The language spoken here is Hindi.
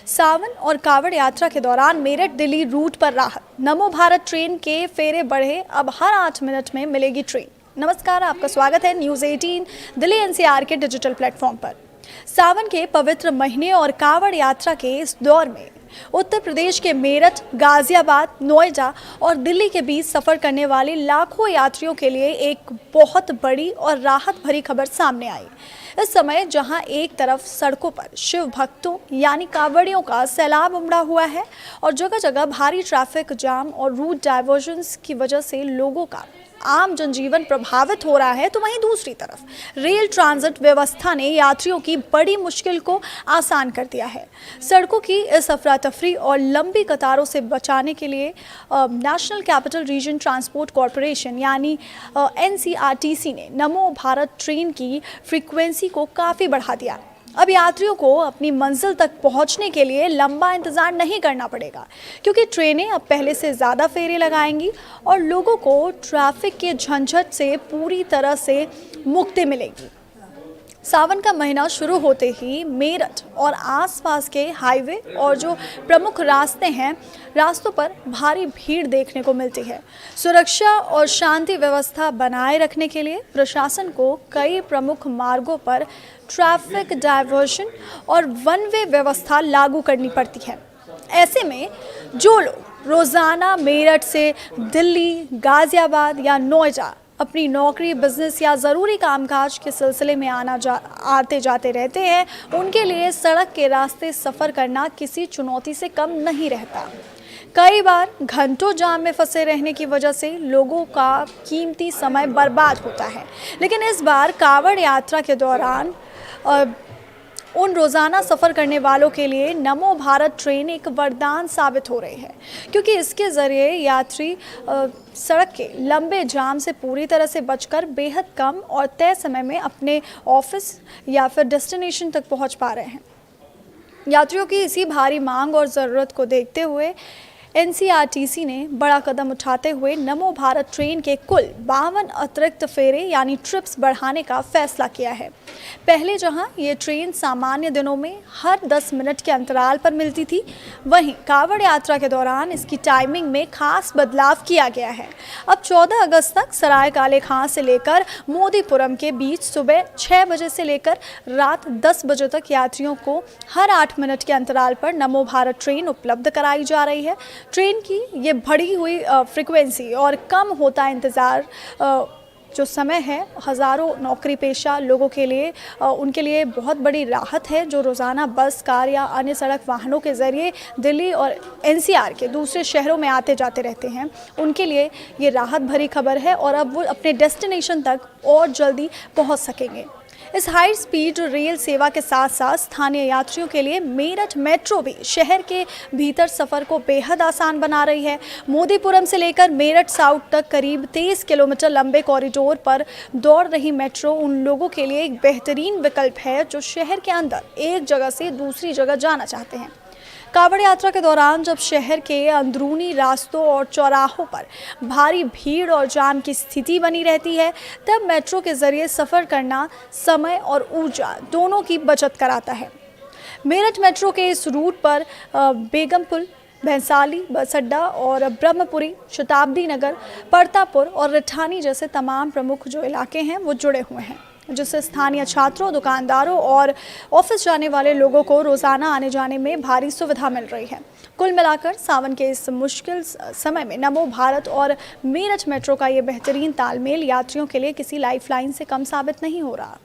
सावन और कावड़ यात्रा के दौरान मेरठ दिल्ली रूट पर राहत। नमो भारत ट्रेन के फेरे बढ़े, अब हर 8 मिनट में मिलेगी ट्रेन। नमस्कार, आपका स्वागत है न्यूज़ 18 दिल्ली एनसीआर के डिजिटल प्लेटफॉर्म पर। सावन के पवित्र महीने और कावड़ यात्रा के इस दौर में उत्तर प्रदेश के मेरठ, गाजियाबाद, नोएडा और दिल्ली के बीच सफर करने वाले लाखों यात्रियों के लिए एक बहुत बड़ी और राहत भरी खबर सामने आई। इस समय जहां एक तरफ सड़कों पर शिव भक्तों यानी कांवड़ियों का सैलाब उमड़ा हुआ है और जगह जगह भारी ट्रैफिक जाम और रूट डाइवर्जन्स की वजह से लोगों का आम जनजीवन प्रभावित हो रहा है, तो वहीं दूसरी तरफ रेल ट्रांजिट व्यवस्था ने यात्रियों की बड़ी मुश्किल को आसान कर दिया है। सड़कों की इस अफरा तफरी और लंबी कतारों से बचाने के लिए national capital region transport corporation यानी एनसीआरटीसी ने नमो भारत ट्रेन की फ्रीक्वेंसी को काफ़ी बढ़ा दिया। अब यात्रियों को अपनी मंजिल तक पहुंचने के लिए लंबा इंतज़ार नहीं करना पड़ेगा, क्योंकि ट्रेनें अब पहले से ज़्यादा फेरे लगाएंगी और लोगों को ट्रैफिक के झंझट से पूरी तरह से मुक्ति मिलेगी। सावन का महीना शुरू होते ही मेरठ और आसपास के हाईवे और जो प्रमुख रास्ते हैं, रास्तों पर भारी भीड़ देखने को मिलती है। सुरक्षा और शांति व्यवस्था बनाए रखने के लिए प्रशासन को कई प्रमुख मार्गों पर ट्रैफिक डाइवर्जन और वन वे व्यवस्था लागू करनी पड़ती है। ऐसे में जो लोग रोज़ाना मेरठ से दिल्ली, गाजियाबाद या नोएडा अपनी नौकरी, बिजनेस या ज़रूरी कामकाज के सिलसिले में आते जाते रहते हैं, उनके लिए सड़क के रास्ते सफ़र करना किसी चुनौती से कम नहीं रहता। कई बार घंटों जाम में फंसे रहने की वजह से लोगों का कीमती समय बर्बाद होता है, लेकिन इस बार कावड़ यात्रा के दौरान उन रोज़ाना सफ़र करने वालों के लिए नमो भारत ट्रेन एक वरदान साबित हो रही है, क्योंकि इसके ज़रिए यात्री सड़क के लंबे जाम से पूरी तरह से बचकर बेहद कम और तय समय में अपने ऑफिस या फिर डेस्टिनेशन तक पहुंच पा रहे हैं। यात्रियों की इसी भारी मांग और ज़रूरत को देखते हुए एनसीआरटीसी ने बड़ा कदम उठाते हुए नमो भारत ट्रेन के कुल 52 अतिरिक्त फेरे यानी ट्रिप्स बढ़ाने का फैसला किया है। पहले जहां ये ट्रेन सामान्य दिनों में हर 10 मिनट के अंतराल पर मिलती थी, वहीं कावड़ यात्रा के दौरान इसकी टाइमिंग में खास बदलाव किया गया है। अब 14 अगस्त तक सराय काले खां से लेकर मोदीपुरम के बीच सुबह 6 बजे से लेकर रात 10 बजे तक यात्रियों को हर 8 मिनट के अंतराल पर नमो भारत ट्रेन उपलब्ध कराई जा रही है। ट्रेन की ये बढ़ी हुई फ्रीक्वेंसी और कम होता इंतज़ार जो समय है, हज़ारों नौकरी पेशा लोगों के लिए उनके लिए बहुत बड़ी राहत है, जो रोज़ाना बस, कार या अन्य सड़क वाहनों के ज़रिए दिल्ली और एनसीआर के दूसरे शहरों में आते जाते रहते हैं। उनके लिए ये राहत भरी खबर है और अब वो अपने डेस्टिनेशन तक और जल्दी पहुंच सकेंगे। इस हाई स्पीड रेल सेवा के साथ साथ स्थानीय यात्रियों के लिए मेरठ मेट्रो भी शहर के भीतर सफ़र को बेहद आसान बना रही है। मोदीपुरम से लेकर मेरठ साउथ तक करीब 23 किलोमीटर लंबे कॉरिडोर पर दौड़ रही मेट्रो उन लोगों के लिए एक बेहतरीन विकल्प है जो शहर के अंदर एक जगह से दूसरी जगह जाना चाहते हैं। कावड़ यात्रा के दौरान जब शहर के अंदरूनी रास्तों और चौराहों पर भारी भीड़ और जाम की स्थिति बनी रहती है, तब मेट्रो के ज़रिए सफ़र करना समय और ऊर्जा दोनों की बचत कराता है। मेरठ मेट्रो के इस रूट पर बेगमपुल, भैंसाली बस अड्डा और ब्रह्मपुरी, शताब्दी नगर, परतापुर और रिठानी जैसे तमाम प्रमुख जो इलाके हैं वो जुड़े हुए हैं, जिससे स्थानीय छात्रों, दुकानदारों और ऑफिस जाने वाले लोगों को रोज़ाना आने जाने में भारी सुविधा मिल रही है। कुल मिलाकर सावन के इस मुश्किल समय में नमो भारत और मेरठ मेट्रो का ये बेहतरीन तालमेल यात्रियों के लिए किसी लाइफलाइन से कम साबित नहीं हो रहा।